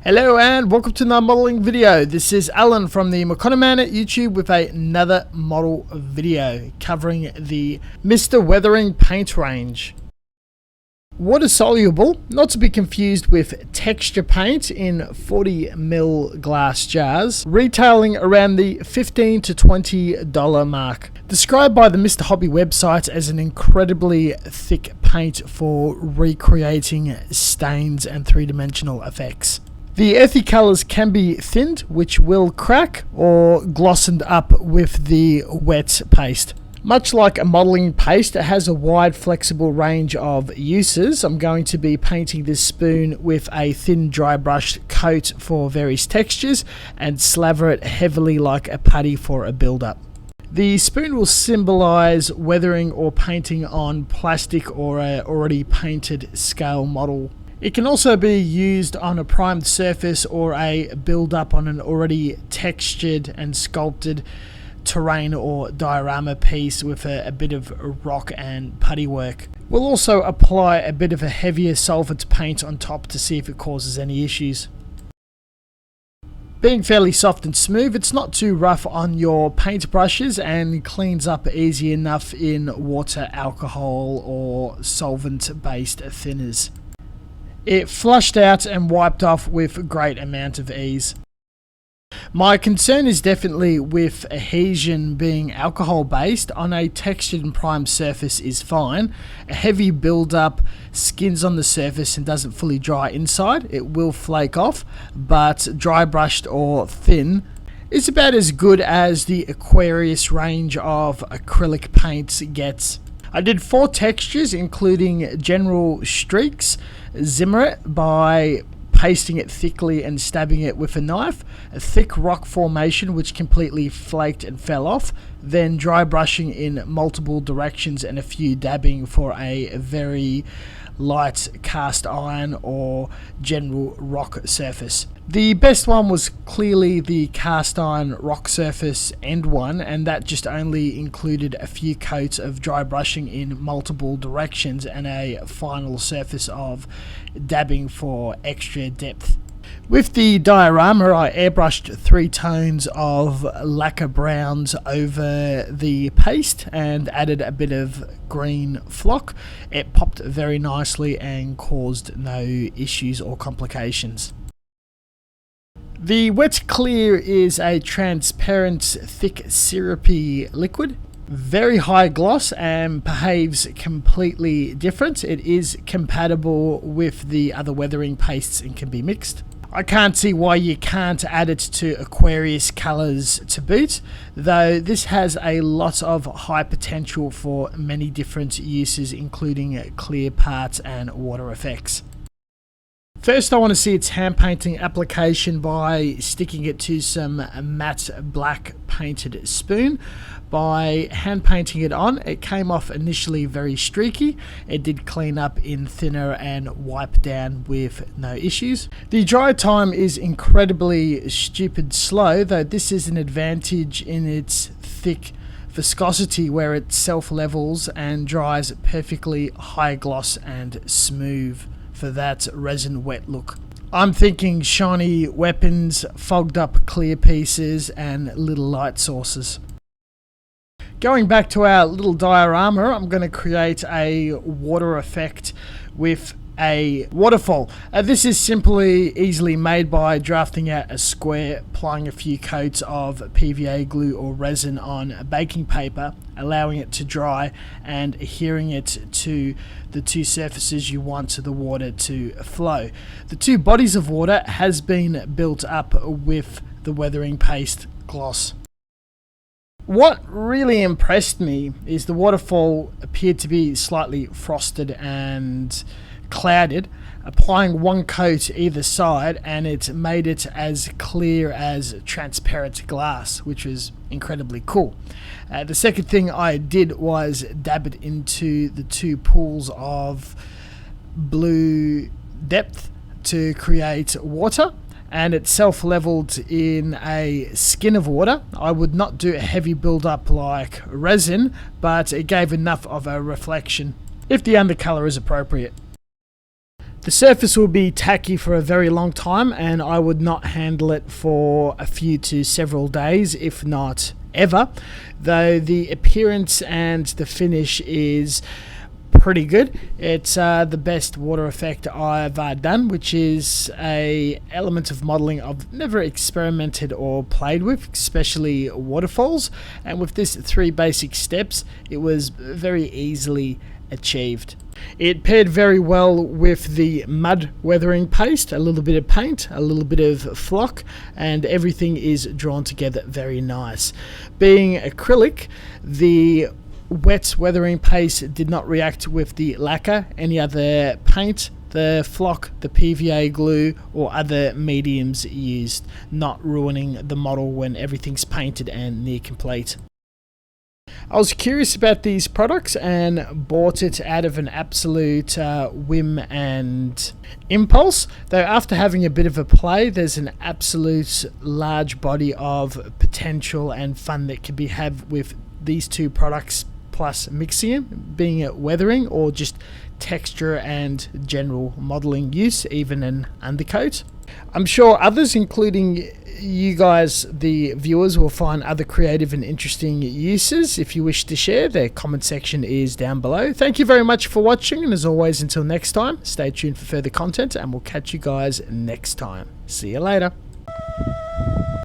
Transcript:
Hello and welcome to another modeling video. This is Alan from the McConaughey at YouTube with another model video covering the Mr. Weathering paint range. Water soluble, not to be confused with texture paint in 40ml glass jars, retailing around the $15 to $20 mark. Described by the Mr. Hobby website as an incredibly thick paint for recreating stains and three-dimensional effects. The earthy colours can be thinned, which will crack, or glossened up with the wet paste. Much like a modelling paste, it has a wide flexible range of uses. I'm going to be painting this spoon with a thin dry brush coat for various textures and slaver it heavily like a putty for a build-up. The spoon will symbolise weathering or painting on plastic or a already painted scale model. It can also be used on a primed surface or a build-up on an already textured and sculpted terrain or diorama piece with a bit of rock and putty work. We'll also apply a bit of a heavier solvent paint on top to see if it causes any issues. Being fairly soft and smooth, it's not too rough on your paint brushes and cleans up easy enough in water, alcohol or solvent-based thinners. It flushed out and wiped off with a great amount of ease. My concern is definitely with adhesion being alcohol based. On a textured and primed surface is fine. A heavy build-up skins on the surface and doesn't fully dry inside. It will flake off, but dry brushed or thin is about as good as the Aquarius range of acrylic paints gets. I did 4 textures, including general streaks, zimmer it by pasting it thickly and stabbing it with a knife, a thick rock formation which completely flaked and fell off, then dry brushing in multiple directions and a few dabbing for a very light cast iron or general rock surface. The best one was clearly the cast iron rock surface end one, and that just only included a few coats of dry brushing in multiple directions and a final surface of dabbing for extra depth. With the diorama, I airbrushed 3 tones of lacquer browns over the paste and added a bit of green flock. It popped very nicely and caused no issues or complications. The Wet Clear is a transparent, thick, syrupy liquid. Very high gloss and behaves completely different. It is compatible with the other weathering pastes and can be mixed. I can't see why you can't add it to Aquarius colours to boot, though this has a lot of high potential for many different uses, including clear parts and water effects. First, I want to see its hand painting application by sticking it to some matte black painted spoon. By hand painting it on, it came off initially very streaky. It did clean up in thinner and wipe down with no issues. The dry time is incredibly stupid slow, though this is an advantage in its thick viscosity where it self-levels and dries perfectly high gloss and smooth for that resin wet look. I'm thinking shiny weapons, fogged up clear pieces and little light sources. Going back to our little diorama, I'm going to create a water effect with a waterfall. This is simply easily made by drafting out a square, applying a few coats of PVA glue or resin on baking paper, allowing it to dry and adhering it to the 2 surfaces you want the water to flow. The 2 bodies of water has been built up with the weathering paste gloss. What really impressed me is the waterfall appeared to be slightly frosted and clouded. Applying 1 coat either side and it made it as clear as transparent glass, which was incredibly cool. The second thing I did was dab it into the 2 pools of blue depth to create water, and it self-leveled in a skin of water. I would not do a heavy build-up like resin, but it gave enough of a reflection if the undercolor is appropriate. The surface will be tacky for a very long time, and I would not handle it for a few to several days, if not ever, though the appearance and the finish is pretty good. It's the best water effect I've done, which is a element of modeling I've never experimented or played with, especially waterfalls, and with this 3 basic steps it was very easily achieved. It paired very well with the mud weathering paste, a little bit of paint, a little bit of flock, and everything is drawn together very nice. Being acrylic, the wet weathering paste did not react with the lacquer, any other paint, the flock, the PVA glue, or other mediums used, not ruining the model when everything's painted and near complete. I was curious about these products and bought it out of an absolute whim and impulse, though after having a bit of a play, there's an absolute large body of potential and fun that can be had with these 2 products, plus mixing it, being it weathering or just texture and general modeling use, even an undercoat. I'm sure others, including you guys, the viewers, will find other creative and interesting uses. If you wish to share, the comment section is down below. Thank you very much for watching, and as always, until next time, stay tuned for further content, and we'll catch you guys next time. See you later.